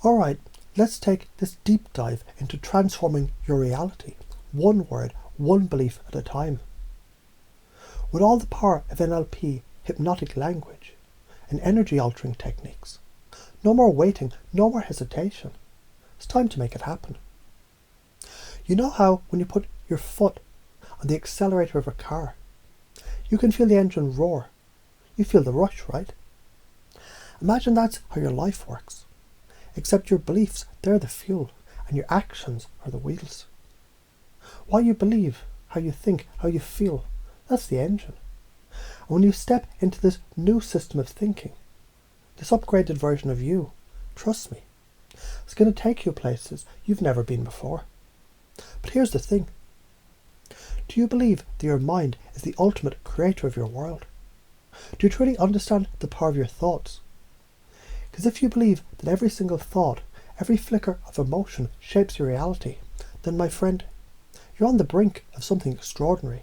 Alright, let's take this deep dive into transforming your reality, one word, one belief at a time. With all the power of NLP, hypnotic language, and energy altering techniques, no more waiting, no more hesitation. It's time to make it happen. You know how when you put your foot on the accelerator of a car, you can feel the engine roar. You feel the rush, right? Imagine that's how your life works. Except your beliefs, they're the fuel, and your actions are the wheels. What you believe, how you think, how you feel, that's the engine. And when you step into this new system of thinking, this upgraded version of you, trust me, it's going to take you places you've never been before. But here's the thing. Do you believe that your mind is the ultimate creator of your world? Do you truly understand the power of your thoughts? Because if you believe that every single thought, every flicker of emotion shapes your reality, then my friend, you're on the brink of something extraordinary.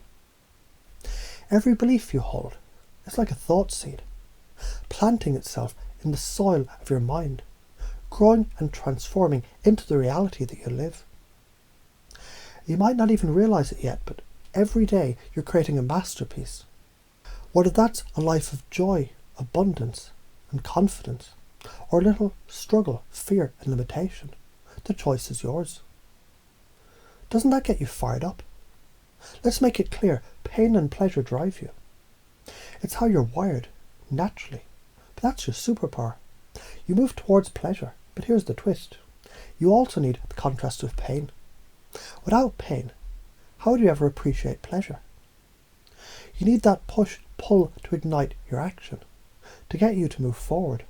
Every belief you hold is like a thought seed, planting itself in the soil of your mind, growing and transforming into the reality that you live. You might not even realize it yet, but every day you're creating a masterpiece. Whether that's a life of joy, abundance, and confidence, or a little struggle, fear, and limitation, the choice is yours. Doesn't that get you fired up? Let's make it clear, pain and pleasure drive you. It's how you're wired, naturally, but that's your superpower. You move towards pleasure, but here's the twist. You also need the contrast of pain. Without pain, how would you ever appreciate pleasure? You need that push-pull to ignite your action, to get you to move forward.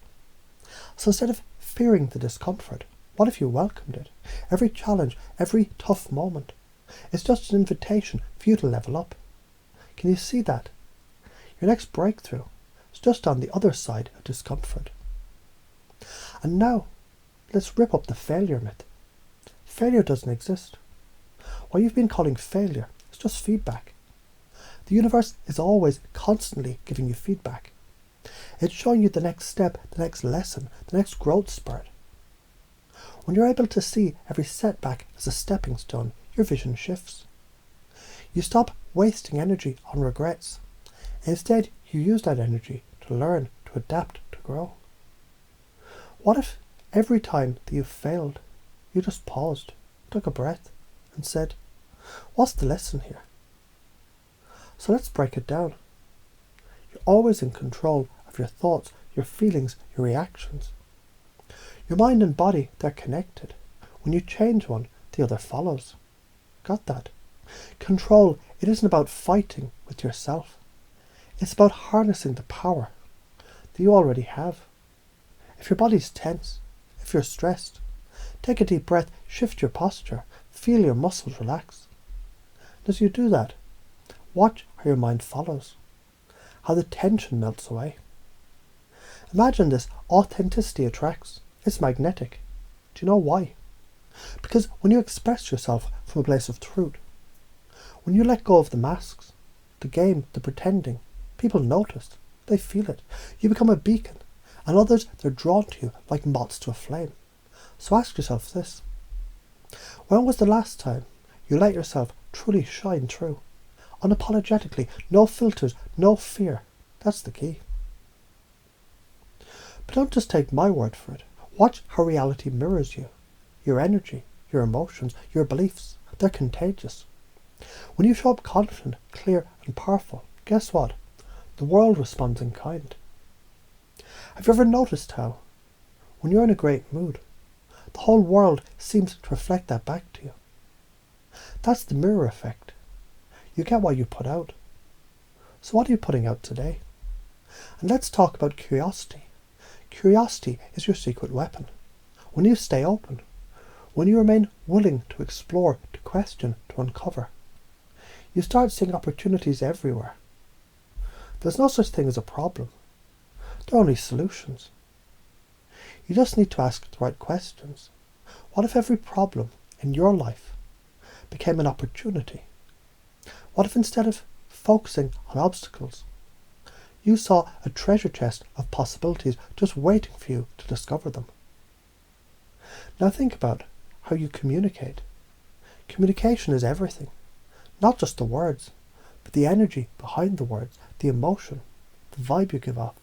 So instead of fearing the discomfort, what if you welcomed it? Every challenge, every tough moment, it's just an invitation for you to level up. Can you see that? Your next breakthrough is just on the other side of discomfort. And now, let's rip up the failure myth. Failure doesn't exist. What you've been calling failure is just feedback. The universe is always constantly giving you feedback. It's showing you the next step, the next lesson, the next growth spurt. When you're able to see every setback as a stepping stone, your vision shifts. You stop wasting energy on regrets. Instead, you use that energy to learn, to adapt, to grow. What if every time that you failed, you just paused, took a breath, and said, what's the lesson here? So let's break it down. You're always in control of your thoughts, your feelings, your reactions. Your mind and body, they're connected. When you change one, the other follows. Got that? Control, it isn't about fighting with yourself. It's about harnessing the power that you already have. If your body's tense, if you're stressed, take a deep breath, shift your posture, feel your muscles relax. As you do that, watch how your mind follows, how the tension melts away. Imagine this, authenticity attracts. It's magnetic. Do you know why? Because when you express yourself from a place of truth, when you let go of the masks, the game, the pretending, people notice, they feel it. You become a beacon, and others, they're drawn to you like moths to a flame. So ask yourself this. When was the last time you let yourself truly shine through? Unapologetically, no filters, no fear. That's the key. But don't just take my word for it. Watch how reality mirrors you. Your energy, your emotions, your beliefs, they're contagious. When you show up confident, clear and powerful, guess what? The world responds in kind. Have you ever noticed how, when you're in a great mood, the whole world seems to reflect that back to you? That's the mirror effect. You get what you put out. So what are you putting out today? And let's talk about curiosity. Curiosity is your secret weapon. When you stay open, when you remain willing to explore, to question, to uncover, you start seeing opportunities everywhere. There's no such thing as a problem. There are only solutions. You just need to ask the right questions. What if every problem in your life became an opportunity? What if instead of focusing on obstacles, you saw a treasure chest of possibilities just waiting for you to discover them? Now think about how you communicate. Communication is everything. Not just the words, but the energy behind the words, the emotion, the vibe you give off.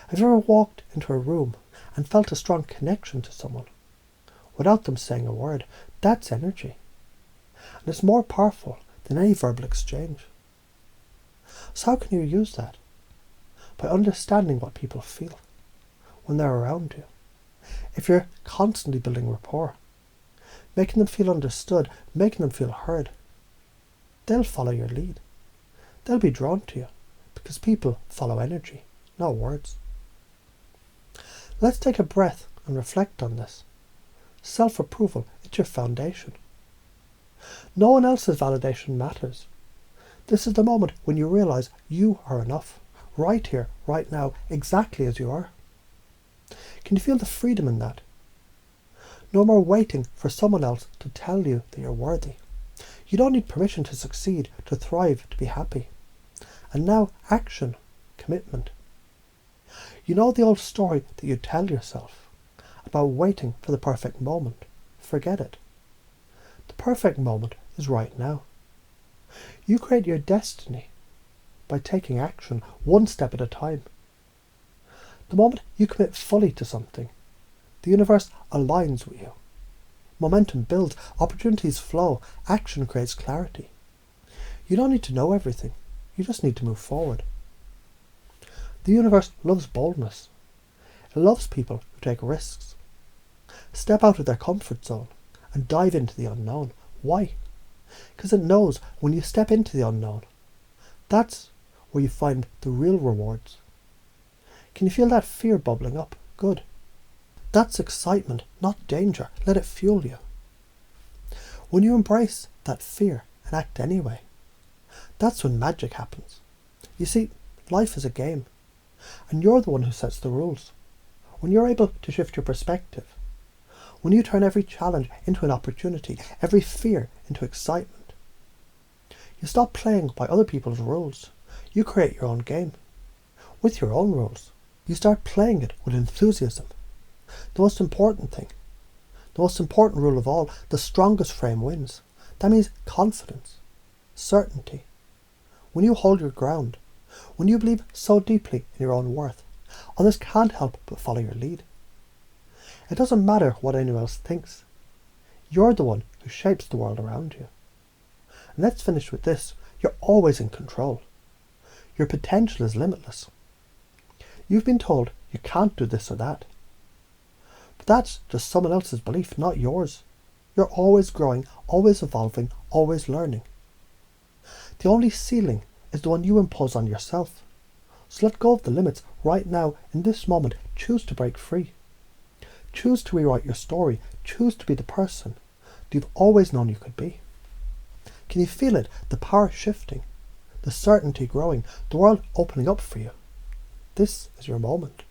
Have you ever walked into a room and felt a strong connection to someone without them saying a word? That's energy. And it's more powerful than any verbal exchange. So how can you use that? By understanding what people feel when they're around you. If you're constantly building rapport, making them feel understood, making them feel heard, they'll follow your lead. They'll be drawn to you because people follow energy, not words. Let's take a breath and reflect on this. Self-approval, it's your foundation. No one else's validation matters. This is the moment when you realize you are enough, right here, right now, exactly as you are. Can you feel the freedom in that? No more waiting for someone else to tell you that you're worthy. You don't need permission to succeed, to thrive, to be happy. And now action, commitment. You know the old story that you tell yourself about waiting for the perfect moment. Forget it. The perfect moment is right now. You create your destiny by taking action one step at a time. The moment you commit fully to something, the universe aligns with you. Momentum builds, opportunities flow, action creates clarity. You don't need to know everything, you just need to move forward. The universe loves boldness. It loves people who take risks. Step out of their comfort zone and dive into the unknown. Why? Because it knows when you step into the unknown, that's where you find the real rewards. Can you feel that fear bubbling up? Good. That's excitement, not danger. Let it fuel you. When you embrace that fear and act anyway, that's when magic happens. You see, life is a game, and you're the one who sets the rules. When you're able to shift your perspective, when you turn every challenge into an opportunity, every fear into excitement, you stop playing by other people's rules. You create your own game, with your own rules. You start playing it with enthusiasm. The most important thing, the most important rule of all, the strongest frame wins. That means confidence, certainty. When you hold your ground, when you believe so deeply in your own worth, others can't help but follow your lead. It doesn't matter what anyone else thinks. You're the one who shapes the world around you. And let's finish with this. You're always in control. Your potential is limitless. You've been told you can't do this or that. But that's just someone else's belief, not yours. You're always growing, always evolving, always learning. The only ceiling is the one you impose on yourself. So let go of the limits right now, in this moment. Choose to break free. Choose to rewrite your story. Choose to be the person that you've always known you could be. Can you feel it? The power shifting, the certainty growing, the world opening up for you. This is your moment.